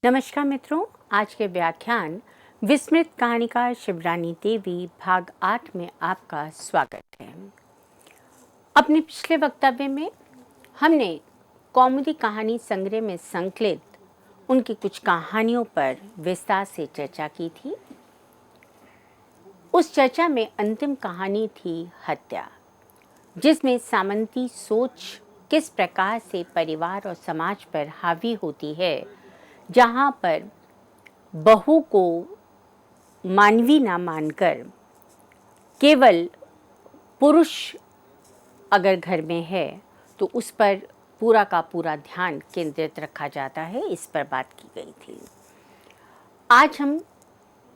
नमस्कार मित्रों, आज के व्याख्यान विस्मृत कहानीकार शिवरानी देवी भाग 8 में आपका स्वागत है। अपने पिछले वक्तव्य में हमने कौमुदी कहानी संग्रह में संकलित उनकी कुछ कहानियों पर विस्तार से चर्चा की थी। उस चर्चा में अंतिम कहानी थी हत्या, जिसमें सामंती सोच किस प्रकार से परिवार और समाज पर हावी होती है, जहाँ पर बहू को मानवी ना मानकर केवल पुरुष अगर घर में है तो उस पर पूरा का पूरा ध्यान केंद्रित रखा जाता है। इस पर बात की गई थी। आज हम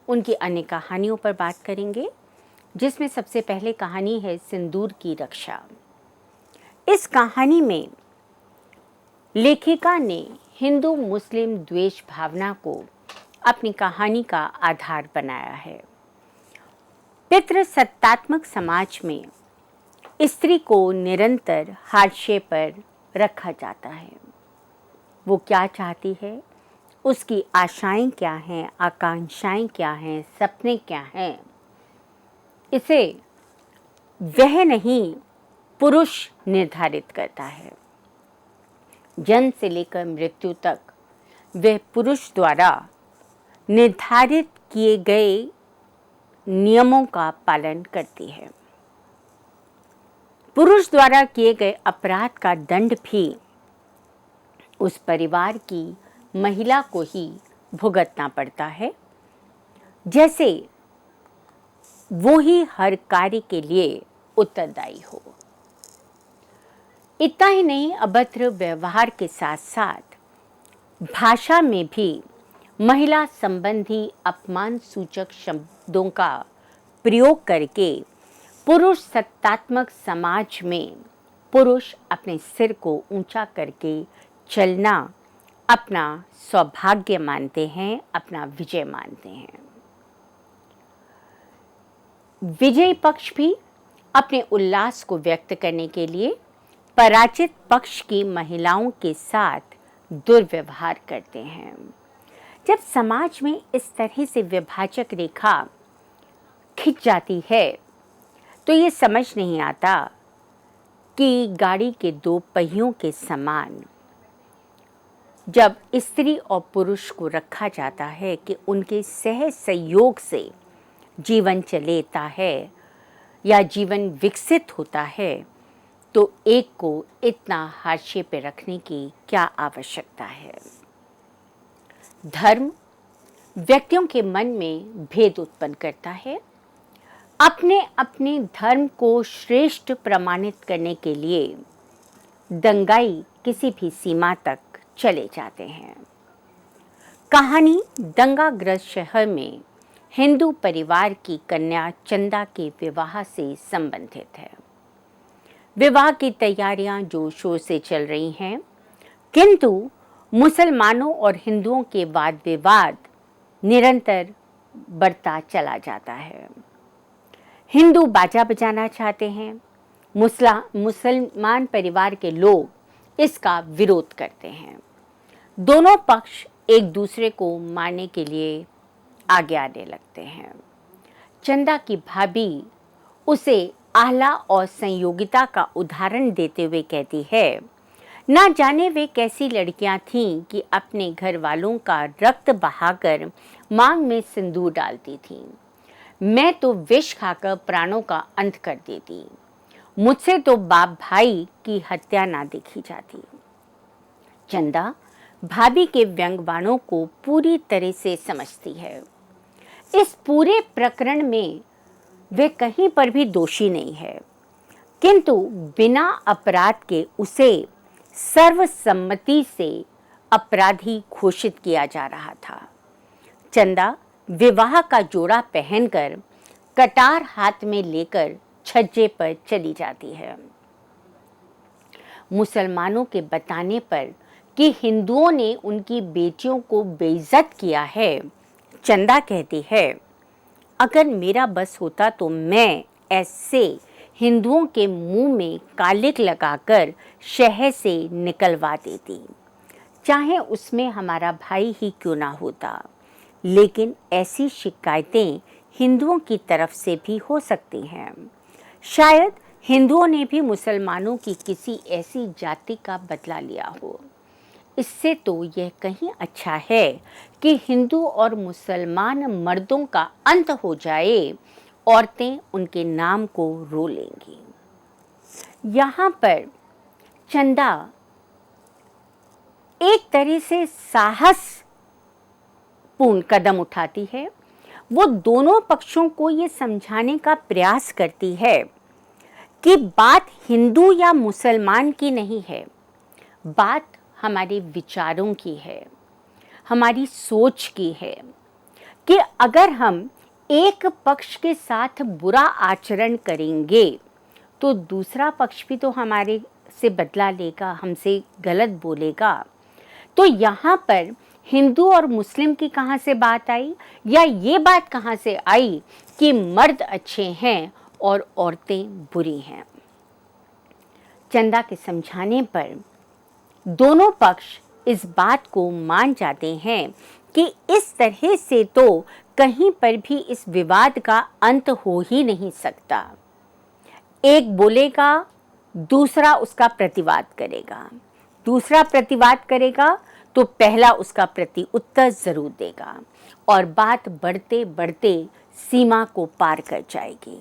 उनकी अन्य कहानियों पर बात करेंगे, जिसमें सबसे पहले कहानी है सिंदूर की रक्षा। इस कहानी में लेखिका ने हिंदू मुस्लिम द्वेष भावना को अपनी कहानी का आधार बनाया है। पितृसत्तात्मक समाज में स्त्री को निरंतर हाशिए पर रखा जाता है। वो क्या चाहती है, उसकी आशाएं क्या हैं, आकांक्षाएं क्या हैं, सपने क्या हैं, इसे वह नहीं पुरुष निर्धारित करता है। जन्म से लेकर मृत्यु तक वह पुरुष द्वारा निर्धारित किए गए नियमों का पालन करती है। पुरुष द्वारा किए गए अपराध का दंड भी उस परिवार की महिला को ही भुगतना पड़ता है, जैसे वो ही हर कार्य के लिए उत्तरदायी हो। इतना ही नहीं, अभद्र व्यवहार के साथ साथ भाषा में भी महिला संबंधी अपमान सूचक शब्दों का प्रयोग करके पुरुष सत्तात्मक समाज में पुरुष अपने सिर को ऊंचा करके चलना अपना सौभाग्य मानते हैं, अपना विजय मानते हैं। विजयी पक्ष भी अपने उल्लास को व्यक्त करने के लिए पराजित पक्ष की महिलाओं के साथ दुर्व्यवहार करते हैं। जब समाज में इस तरह से विभाजक रेखा खिंच जाती है तो ये समझ नहीं आता कि गाड़ी के दो पहियों के समान जब स्त्री और पुरुष को रखा जाता है कि उनके सहयोग से जीवन चलेता है या जीवन विकसित होता है, तो एक को इतना हाशिए पे रखने की क्या आवश्यकता है। धर्म व्यक्तियों के मन में भेद उत्पन्न करता है। अपने अपने धर्म को श्रेष्ठ प्रमाणित करने के लिए दंगाई किसी भी सीमा तक चले जाते हैं। कहानी दंगाग्रस्त शहर में हिंदू परिवार की कन्या चंदा के विवाह से संबंधित है। विवाह की तैयारियां जोर शोर से चल रही हैं, किंतु मुसलमानों और हिंदुओं के वाद विवाद निरंतर बढ़ता चला जाता है। हिंदू बाजा बजाना चाहते हैं, मुसलमान परिवार के लोग इसका विरोध करते हैं। दोनों पक्ष एक दूसरे को मारने के लिए आगे आने लगते हैं। चंदा की भाभी उसे आह्ला और संयोगिता का उदाहरण देते हुए कहती है, ना जाने वे कैसी लड़कियां थीं कि अपने घर वालों का रक्त बहाकर मांग में सिंदूर डालती थीं। मैं तो विष खाकर प्राणों का अंत कर देती। मुझसे तो बाप भाई की हत्या ना देखी जाती। चंदा भाभी के व्यंग्यबाणों को पूरी तरह से समझती है। इस पूरे प्रकरण में वे कहीं पर भी दोषी नहीं है, किंतु बिना अपराध के उसे सर्वसम्मति से अपराधी घोषित किया जा रहा था। चंदा विवाह का जोड़ा पहनकर कटार हाथ में लेकर छज्जे पर चली जाती है। मुसलमानों के बताने पर कि हिंदुओं ने उनकी बेटियों को बेइज्जत किया है, चंदा कहती है, अगर मेरा बस होता तो मैं ऐसे हिंदुओं के मुंह में कालिक लगाकर शहर से निकलवा देती। चाहे उसमें हमारा भाई ही क्यों ना होता। लेकिन ऐसी शिकायतें हिंदुओं की तरफ से भी हो सकती हैं। शायद हिंदुओं ने भी मुसलमानों की किसी ऐसी जाति का बदला लिया हो। इससे तो यह कहीं अच्छा है कि हिंदू और मुसलमान मर्दों का अंत हो जाए, औरतें उनके नाम को रो लेंगी। यहाँ पर चंदा एक तरह से साहस पूर्ण कदम उठाती है। वो दोनों पक्षों को ये समझाने का प्रयास करती है कि बात हिंदू या मुसलमान की नहीं है, बात हमारे विचारों की है, हमारी सोच की है कि अगर हम एक पक्ष के साथ बुरा आचरण करेंगे तो दूसरा पक्ष भी तो हमारे से बदला लेगा, हमसे गलत बोलेगा। तो यहाँ पर हिंदू और मुस्लिम की कहाँ से बात आई, या ये बात कहाँ से आई कि मर्द अच्छे हैं और औरतें बुरी हैं। चंदा के समझाने पर दोनों पक्ष इस बात को मान जाते हैं कि इस तरह से तो कहीं पर भी इस विवाद का अंत हो ही नहीं सकता। एक बोलेगा, दूसरा उसका प्रतिवाद करेगा, दूसरा प्रतिवाद करेगा तो पहला उसका प्रति उत्तर जरूर देगा, और बात बढ़ते बढ़ते सीमा को पार कर जाएगी।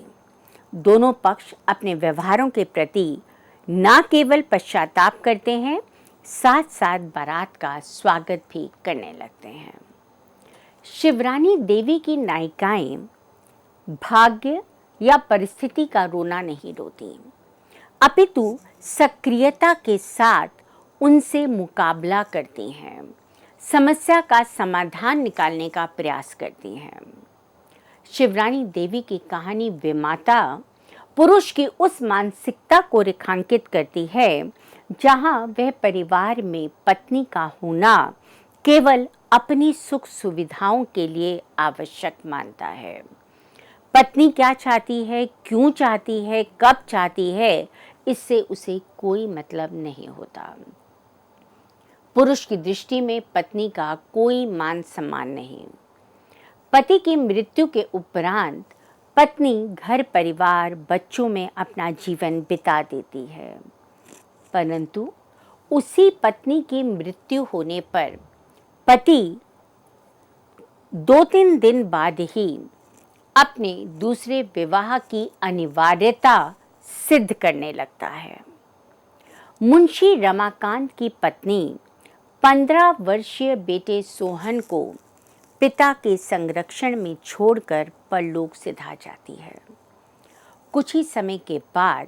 दोनों पक्ष अपने व्यवहारों के प्रति न केवल पश्चाताप करते हैं, साथ साथ बारात का स्वागत भी करने लगते हैं। शिवरानी देवी की नायिकाएं भाग्य या परिस्थिति का रोना नहीं रोती, अपितु सक्रियता के साथ उनसे मुकाबला करती हैं, समस्या का समाधान निकालने का प्रयास करती हैं। शिवरानी देवी की कहानी विमाता पुरुष की उस मानसिकता को रेखांकित करती है जहां वह परिवार में पत्नी का होना केवल अपनी सुख सुविधाओं के लिए आवश्यक मानता है। पत्नी क्या चाहती है, क्यों चाहती है, कब चाहती है, इससे उसे कोई मतलब नहीं होता। पुरुष की दृष्टि में पत्नी का कोई मान सम्मान नहीं। पति की मृत्यु के उपरांत पत्नी घर परिवार बच्चों में अपना जीवन बिता देती है, परंतु उसी पत्नी की मृत्यु होने पर पति 2-3 दिन बाद ही अपने दूसरे विवाह की अनिवार्यता सिद्ध करने लगता है। मुंशी रमाकांत की पत्नी 15 वर्षीय बेटे सोहन को पिता के संरक्षण में छोड़कर परलोक सिधा जाती है। कुछ ही समय के बाद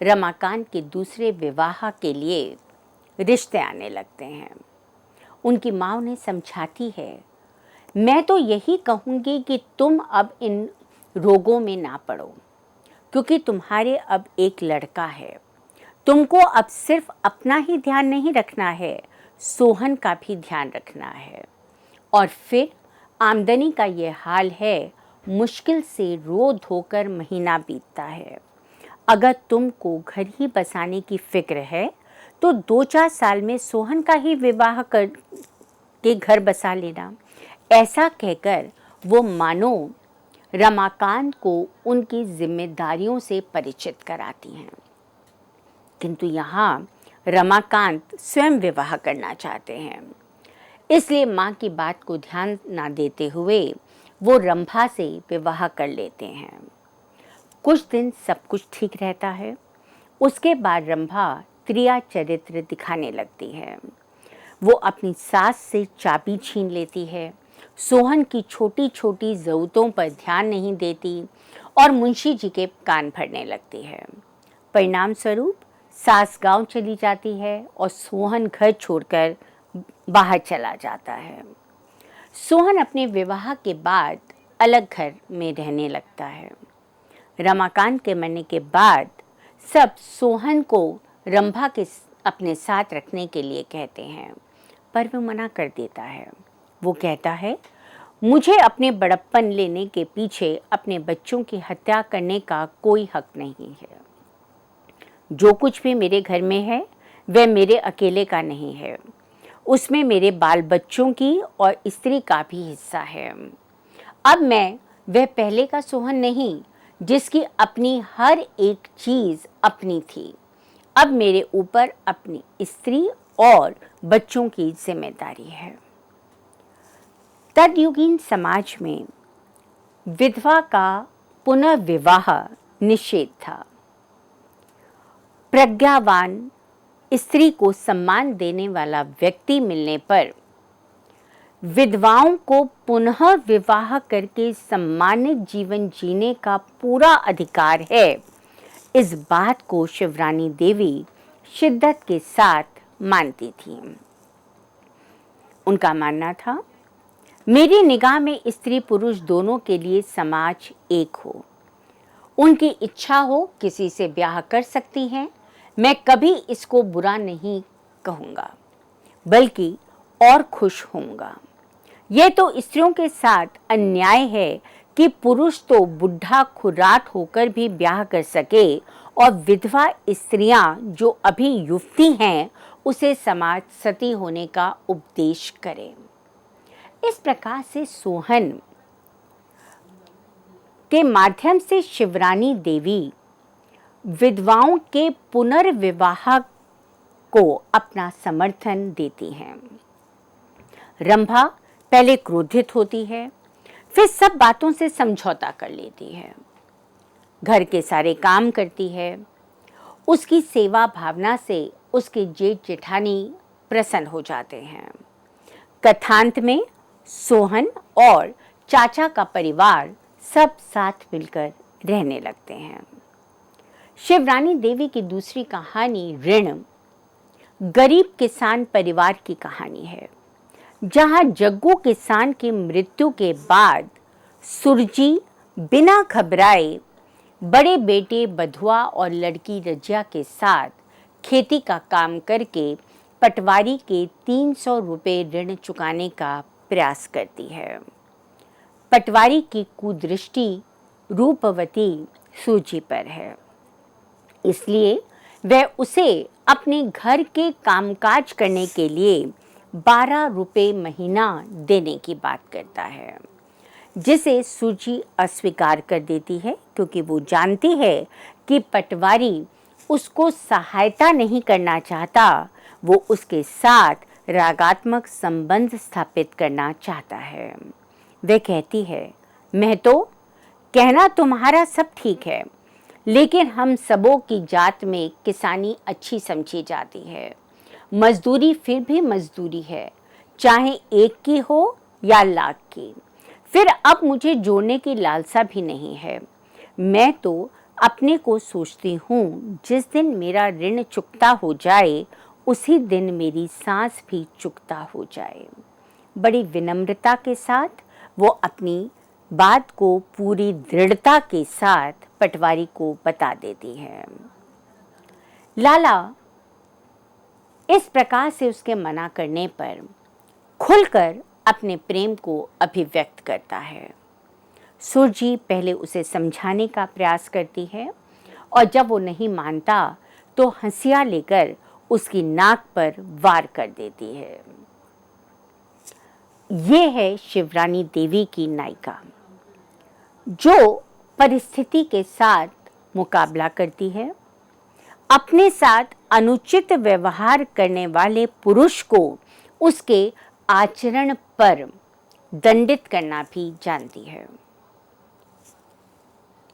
रमाकांत के दूसरे विवाह के लिए रिश्ते आने लगते हैं। उनकी माँ उन्हें समझाती है, मैं तो यही कहूँगी कि तुम अब इन रोगों में ना पड़ो, क्योंकि तुम्हारे अब एक लड़का है। तुमको अब सिर्फ अपना ही ध्यान नहीं रखना है, सोहन का भी ध्यान रखना है। और फिर आमदनी का ये हाल है, मुश्किल से रो धोकर महीना बीतता है। अगर तुमको घर ही बसाने की फिक्र है तो 2-4 साल में सोहन का ही विवाह कर के घर बसा लेना। ऐसा कहकर वो मानो रमाकांत को उनकी जिम्मेदारियों से परिचित कराती हैं। किंतु यहाँ रमाकांत स्वयं विवाह करना चाहते हैं, इसलिए माँ की बात को ध्यान न देते हुए वो रंभा से विवाह कर लेते हैं। कुछ दिन सब कुछ ठीक रहता है। उसके बाद रंभा त्रिया चरित्र दिखाने लगती है। वो अपनी सास से चाबी छीन लेती है, सोहन की छोटी छोटी ज़रूरतों पर ध्यान नहीं देती और मुंशी जी के कान भरने लगती है। परिणाम स्वरूप सास गांव चली जाती है और सोहन घर छोड़कर बाहर चला जाता है। सोहन अपने विवाह के बाद अलग घर में रहने लगता है। रमाकांत के मरने के बाद सब सोहन को रंभा के अपने साथ रखने के लिए कहते हैं, पर वो मना कर देता है। वो कहता है, मुझे अपने बड़प्पन लेने के पीछे अपने बच्चों की हत्या करने का कोई हक नहीं है। जो कुछ भी मेरे घर में है वह मेरे अकेले का नहीं है। उसमें मेरे बाल बच्चों की और स्त्री का भी हिस्सा है। अब मैं वह पहले का सोहन नहीं जिसकी अपनी हर एक चीज अपनी थी। अब मेरे ऊपर अपनी स्त्री और बच्चों की जिम्मेदारी है। तदयुगीन समाज में विधवा का पुनर्विवाह निषेध था। प्रज्ञावान स्त्री को सम्मान देने वाला व्यक्ति मिलने पर विधवाओं को पुनः विवाह करके सम्मानित जीवन जीने का पूरा अधिकार है। इस बात को शिवरानी देवी शिद्दत के साथ मानती थी। उनका मानना था, मेरी निगाह में स्त्री पुरुष दोनों के लिए समाज एक हो। उनकी इच्छा हो किसी से ब्याह कर सकती हैं। मैं कभी इसको बुरा नहीं कहूँगा, बल्कि और खुश होऊंगा। यह तो स्त्रियों के साथ अन्याय है कि पुरुष तो बुढ़ा खुराट होकर भी ब्याह कर सके और विधवा स्त्रियां जो अभी युवती हैं उसे समाज सती होने का उपदेश करे। इस प्रकार से सोहन के माध्यम से शिवरानी देवी विधवाओं के पुनर्विवाह को अपना समर्थन देती हैं। रंभा पहले क्रोधित होती है, फिर सब बातों से समझौता कर लेती है, घर के सारे काम करती है। उसकी सेवा भावना से उसके जेठ जेठानी प्रसन्न हो जाते हैं। कथांत में सोहन और चाचा का परिवार सब साथ मिलकर रहने लगते हैं। शिवरानी देवी की दूसरी कहानी ऋण गरीब किसान परिवार की कहानी है, जहां जग्गू किसान की मृत्यु के बाद सुरजी बिना घबराए बड़े बेटे बधुआ और लड़की रजिया के साथ खेती का काम करके पटवारी के 300 रुपये ऋण चुकाने का प्रयास करती है। पटवारी की कुदृष्टि रूपवती सूजी पर है, इसलिए वह उसे अपने घर के कामकाज करने के लिए 12 रुपये महीना देने की बात करता है, जिसे सूजी अस्वीकार कर देती है क्योंकि वो जानती है कि पटवारी उसको सहायता नहीं करना चाहता, वो उसके साथ रागात्मक संबंध स्थापित करना चाहता है। वह कहती है, मैं तो कहना तुम्हारा सब ठीक है, लेकिन हम सबों की जात में किसानी अच्छी समझी जाती है। मजदूरी फिर भी मजदूरी है, चाहे एक की हो या लाख की। फिर अब मुझे जोड़ने की लालसा भी नहीं है। मैं तो अपने को सोचती हूँ, जिस दिन मेरा ऋण चुकता हो जाए उसी दिन मेरी सांस भी चुकता हो जाए। बड़ी विनम्रता के साथ वो अपनी बात को पूरी दृढ़ता के साथ पटवारी को बता देती है। लाला इस प्रकार से उसके मना करने पर खुलकर अपने प्रेम को अभिव्यक्त करता है। सुरजी पहले उसे समझाने का प्रयास करती है और जब वो नहीं मानता तो हंसिया लेकर उसकी नाक पर वार कर देती है। ये है शिवरानी देवी की नायिका, जो परिस्थिति के साथ मुकाबला करती है। अपने साथ अनुचित व्यवहार करने वाले पुरुष को उसके आचरण पर दंडित करना भी जानती है।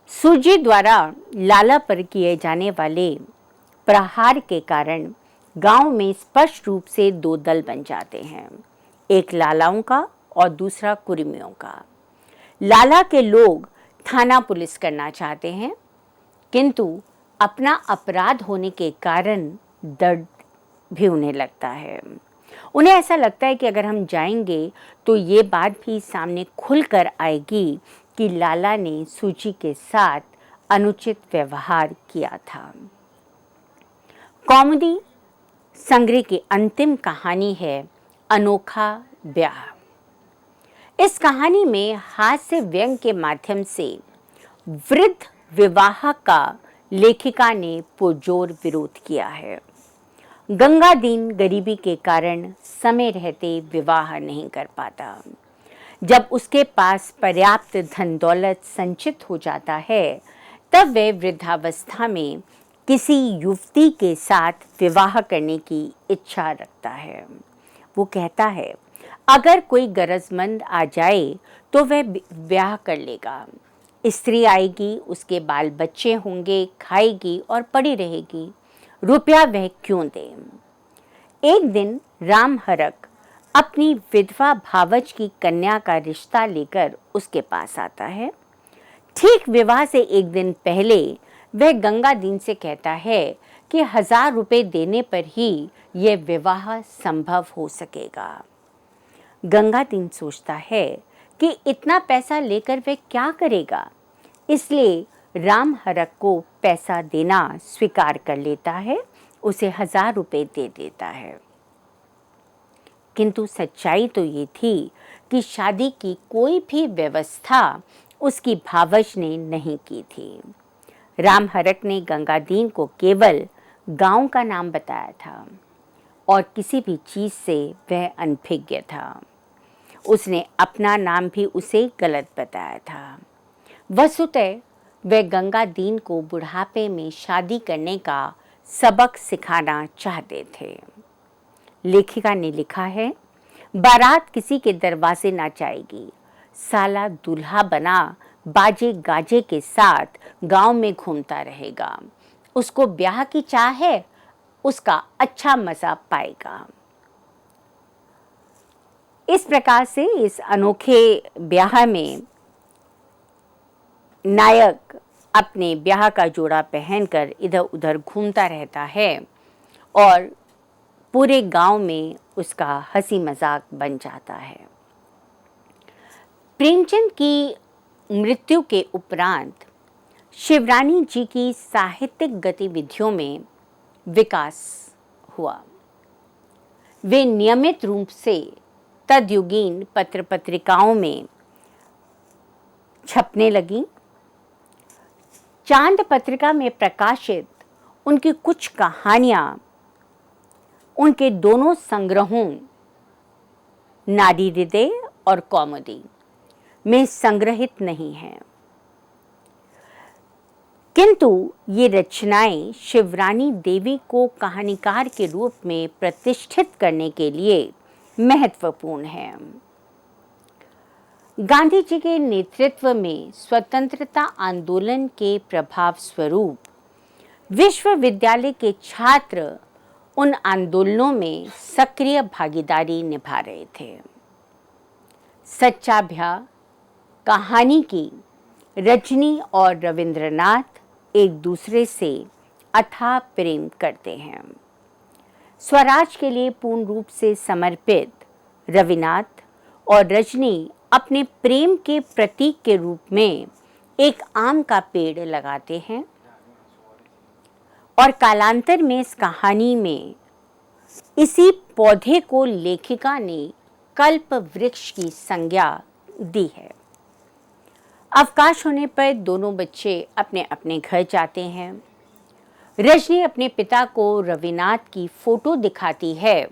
सूजी द्वारा लाला पर किए जाने वाले प्रहार के कारण गांव में स्पष्ट रूप से दो दल बन जाते हैं, एक लालाओं का और दूसरा कुर्मियों का। लाला के लोग थाना पुलिस करना चाहते हैं, किंतु अपना अपराध होने के कारण दर्द भी उन्हें लगता है। उन्हें ऐसा लगता है कि अगर हम जाएंगे तो ये बात भी सामने खुलकर आएगी कि लाला ने सूजी के साथ अनुचित व्यवहार किया था। कॉमेडी संग्रह की अंतिम कहानी है अनोखा ब्याह। इस कहानी में हास्य व्यंग के माध्यम से वृद्ध विवाह का लेखिका ने पुरजोर विरोध किया है। गंगादीन गरीबी के कारण समय रहते विवाह नहीं कर पाता। जब उसके पास पर्याप्त धन दौलत संचित हो जाता है, तब वह वृद्धावस्था में किसी युवती के साथ विवाह करने की इच्छा रखता है। वो कहता है, अगर कोई गरजमंद आ जाए तो वह ब्याह कर लेगा। स्त्री आएगी, उसके बाल बच्चे होंगे, खाएगी और पड़ी रहेगी, रुपया वह क्यों दे। एक दिन राम हरक अपनी विधवा भावज की कन्या का रिश्ता लेकर उसके पास आता है। ठीक विवाह से एक दिन पहले वह गंगादीन से कहता है कि 1000 रुपए देने पर ही यह विवाह संभव हो सकेगा। गंगादीन सोचता है कि इतना पैसा लेकर वह क्या करेगा, इसलिए राम हरक को पैसा देना स्वीकार कर लेता है, उसे 1000 रुपए दे देता है। किंतु सच्चाई तो ये थी कि शादी की कोई भी व्यवस्था उसकी भावज ने नहीं की थी। राम हरक ने गंगादीन को केवल गांव का नाम बताया था और किसी भी चीज से वह अनभिज्ञ था। उसने अपना नाम भी उसे गलत बताया था। वस्तुतः वह गंगादीन को बुढ़ापे में शादी करने का सबक सिखाना चाहते थे। लेखिका ने लिखा है, बारात किसी के दरवाजे ना जाएगी, साला दूल्हा बना बाजे गाजे के साथ गांव में घूमता रहेगा। उसको ब्याह की चाह है, उसका अच्छा मजा पाएगा। इस प्रकार से इस अनोखे ब्याह में नायक अपने ब्याह का जोड़ा पहनकर इधर उधर घूमता रहता है और पूरे गांव में उसका हंसी मजाक बन जाता है। प्रेमचंद की मृत्यु के उपरांत शिवरानी जी की साहित्यिक गतिविधियों में विकास हुआ। वे नियमित रूप से तदयुगीन पत्र पत्रिकाओं में छपने लगी। चांद पत्रिका में प्रकाशित उनकी कुछ कहानियां उनके दोनों संग्रहों नारी हृदय और कौमुदी में संग्रहित नहीं हैं, किंतु ये रचनाएं शिवरानी देवी को कहानीकार के रूप में प्रतिष्ठित करने के लिए महत्वपूर्ण हैं। गांधी जी के नेतृत्व में स्वतंत्रता आंदोलन के प्रभाव स्वरूप विश्वविद्यालय के छात्र उन आंदोलनों में सक्रिय भागीदारी निभा रहे थे। सच्चा ब्याह कहानी की रजनी और रविंद्रनाथ एक दूसरे से अथाह प्रेम करते हैं। स्वराज के लिए पूर्ण रूप से समर्पित रविनाथ और रजनी अपने प्रेम के प्रतीक के रूप में एक आम का पेड़ लगाते हैं और कालांतर में इस कहानी में इसी पौधे को लेखिका ने कल्प वृक्ष की संज्ञा दी है। अवकाश होने पर दोनों बच्चे अपने अपने घर जाते हैं। रजनी अपने पिता को रविनाथ की फोटो दिखाती है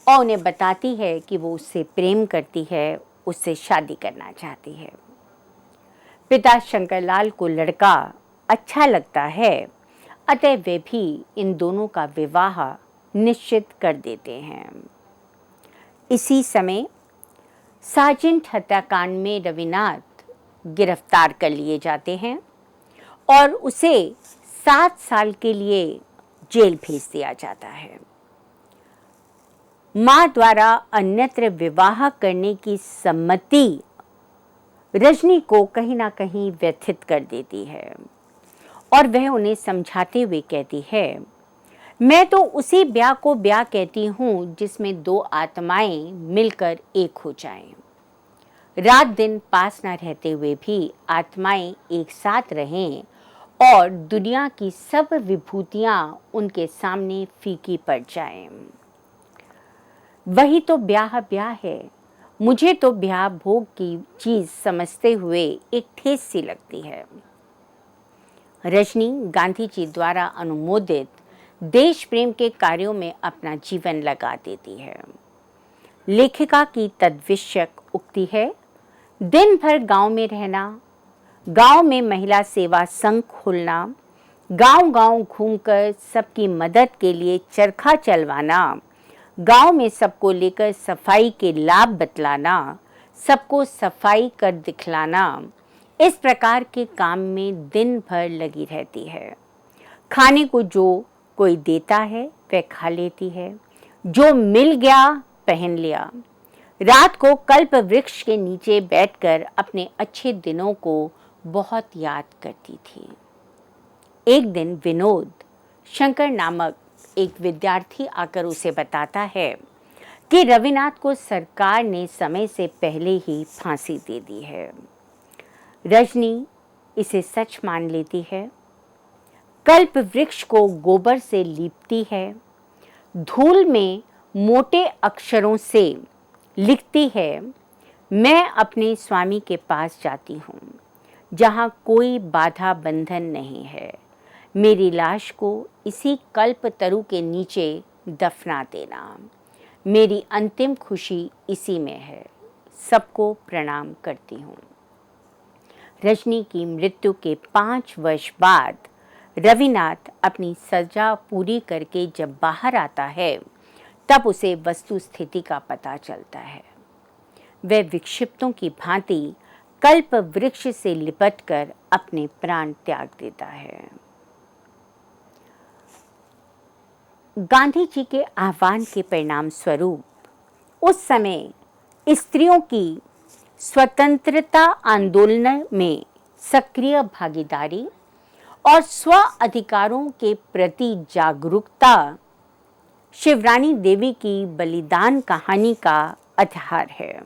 और उन्हें बताती है कि वो उससे प्रेम करती है, उससे शादी करना चाहती है। पिता शंकरलाल को लड़का अच्छा लगता है, अतः वे भी इन दोनों का विवाह निश्चित कर देते हैं। इसी समय सार्जेंट हत्याकांड में रविनाथ गिरफ्तार कर लिए जाते हैं और उसे 7 साल के लिए जेल भेज दिया जाता है। मां द्वारा अन्यत्र विवाह करने की सम्मति रजनी को कहीं ना कहीं व्यथित कर देती है और वह उन्हें समझाते हुए कहती है, मैं तो उसी ब्याह को ब्याह कहती हूँ जिसमें 2 आत्माएं मिलकर एक हो जाएं। रात दिन पास न रहते हुए भी आत्माएं एक साथ रहें और दुनिया की सब विभूतियां उनके सामने फीकी पड़ जाएं। वही तो ब्याह ब्याह है। मुझे तो ब्याह भोग की चीज समझते हुए एक ठेस सी लगती है। रजनी गांधी जी द्वारा अनुमोदित देश प्रेम के कार्यों में अपना जीवन लगा देती है। लेखिका की तद्विषयक उक्ति है, दिन भर गांव में रहना, गांव में महिला सेवा संघ खोलना, गांव-गांव घूमकर सबकी मदद के लिए चरखा चलवाना, गांव में सबको लेकर सफाई के लाभ बतलाना, सबको सफाई कर दिखलाना, इस प्रकार के काम में दिन भर लगी रहती है। खाने को जो कोई देता है वह खा लेती है, जो मिल गया पहन लिया। रात को कल्प वृक्ष के नीचे बैठकर अपने अच्छे दिनों को बहुत याद करती थी। एक दिन विनोद शंकर नामक एक विद्यार्थी आकर उसे बताता है कि रविनाथ को सरकार ने समय से पहले ही फांसी दे दी है। रजनी इसे सच मान लेती है, कल्प वृक्ष को गोबर से लीपती है, धूल में मोटे अक्षरों से लिखती है, मैं अपने स्वामी के पास जाती हूँ, जहाँ कोई बाधा बंधन नहीं है। मेरी लाश को इसी कल्प तरु के नीचे दफना देना। मेरी अंतिम खुशी इसी में है। सबको प्रणाम करती हूँ। रजनी की मृत्यु के 5 वर्ष बाद रविनाथ अपनी सजा पूरी करके जब बाहर आता है, तब उसे वस्तु स्थिति का पता चलता है। वह विक्षिप्तों की भांति कल्प वृक्ष से लिपटकर अपने प्राण त्याग देता है। गांधी जी के आह्वान के परिणाम स्वरूप उस समय स्त्रियों की स्वतंत्रता आंदोलन में सक्रिय भागीदारी और स्व अधिकारों के प्रति जागरूकता शिवरानी देवी की बलिदान कहानी का आधार है।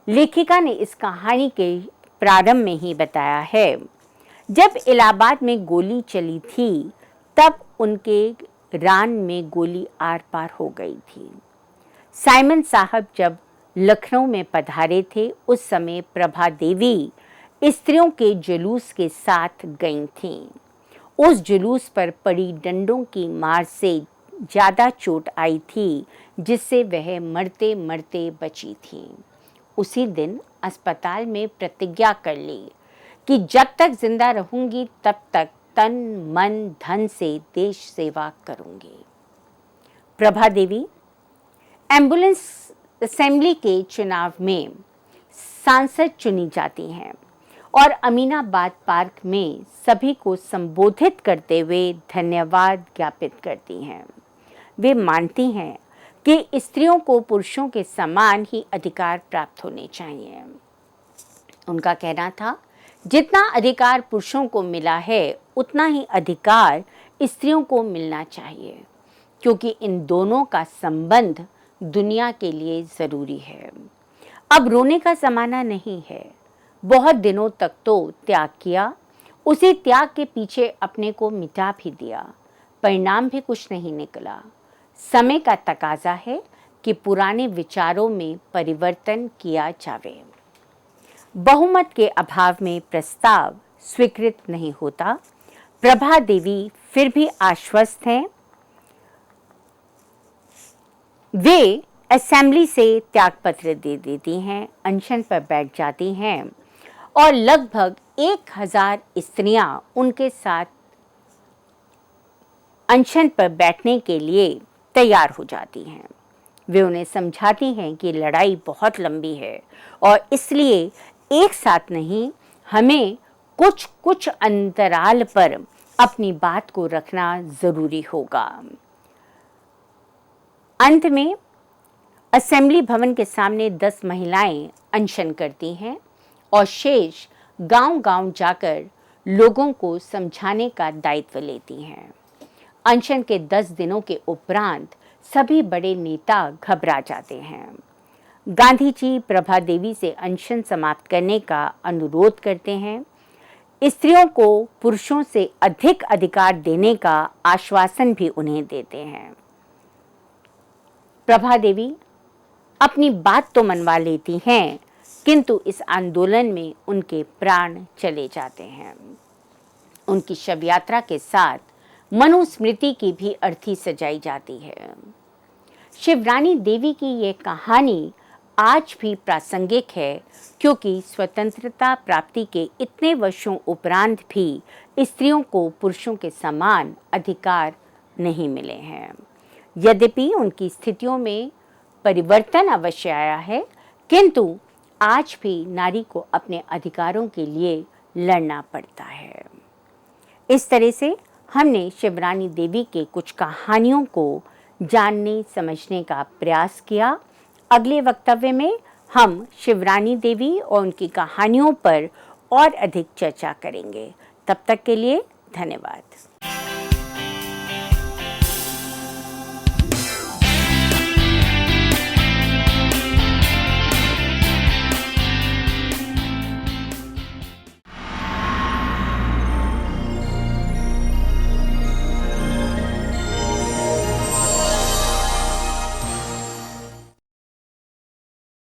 लेखिका ने इस कहानी के प्रारंभ में ही बताया है, जब इलाहाबाद में गोली चली थी तब उनके रान में गोली आर पार हो गई थी। साइमन साहब जब लखनऊ में पधारे थे, उस समय प्रभा देवी स्त्रियों के जुलूस के साथ गई थीं। उस जुलूस पर पड़ी डंडों की मार से ज़्यादा चोट आई थी, जिससे वह मरते मरते बची थीं। उसी दिन अस्पताल में प्रतिज्ञा कर ली कि जब तक जिंदा रहूंगी तब तक तन मन धन से देश सेवा करूंगी। प्रभा देवी एम्बुलेंस असेंबली के चुनाव में सांसद चुनी जाती हैं और अमीनाबाद पार्क में सभी को संबोधित करते हुए धन्यवाद ज्ञापित करती हैं। वे मानती हैं कि स्त्रियों को पुरुषों के समान ही अधिकार प्राप्त होने चाहिए। उनका कहना था, जितना अधिकार पुरुषों को मिला है उतना ही अधिकार स्त्रियों को मिलना चाहिए, क्योंकि इन दोनों का संबंध दुनिया के लिए ज़रूरी है। अब रोने का ज़माना नहीं है। बहुत दिनों तक तो त्याग किया, उसी त्याग के पीछे अपने को मिटा भी दिया, परिणाम भी कुछ नहीं निकला। समय का तकाजा है कि पुराने विचारों में परिवर्तन किया जावे। बहुमत के अभाव में प्रस्ताव स्वीकृत नहीं होता। प्रभा देवी फिर भी आश्वस्त हैं। वे असेंबली से त्यागपत्र दे देती हैं, अनशन पर बैठ जाती हैं और लगभग 1000 स्त्रियां उनके साथ अनशन पर बैठने के लिए तैयार हो जाती हैं। वे उन्हें समझाती हैं कि लड़ाई बहुत लंबी है और इसलिए एक साथ नहीं, हमें कुछ कुछ अंतराल पर अपनी बात को रखना जरूरी होगा। अंत में असेंबली भवन के सामने 10 महिलाएं अनशन करती हैं और शेष गांव-गांव जाकर लोगों को समझाने का दायित्व लेती हैं। अनशन के 10 दिनों के उपरांत सभी बड़े नेता घबरा जाते हैं। गांधी जी प्रभा देवी से अनशन समाप्त करने का अनुरोध करते हैं। स्त्रियों को पुरुषों से अधिक अधिकार देने का आश्वासन भी उन्हें देते हैं। प्रभा देवी अपनी बात तो मनवा लेती हैं, किंतु इस आंदोलन में उनके प्राण चले जाते हैं। उनकी शव यात्रा के साथ मनुस्मृति की भी अर्थी सजाई जाती है। शिवरानी देवी की ये कहानी आज भी प्रासंगिक है, क्योंकि स्वतंत्रता प्राप्ति के इतने वर्षों उपरांत भी स्त्रियों को पुरुषों के समान अधिकार नहीं मिले हैं। यद्यपि उनकी स्थितियों में परिवर्तन अवश्य आया है, किंतु आज भी नारी को अपने अधिकारों के लिए लड़ना पड़ता है। इस तरह से हमने शिवरानी देवी के कुछ कहानियों को जानने समझने का प्रयास किया। अगले वक्तव्य में हम शिवरानी देवी और उनकी कहानियों पर और अधिक चर्चा करेंगे। तब तक के लिए धन्यवाद।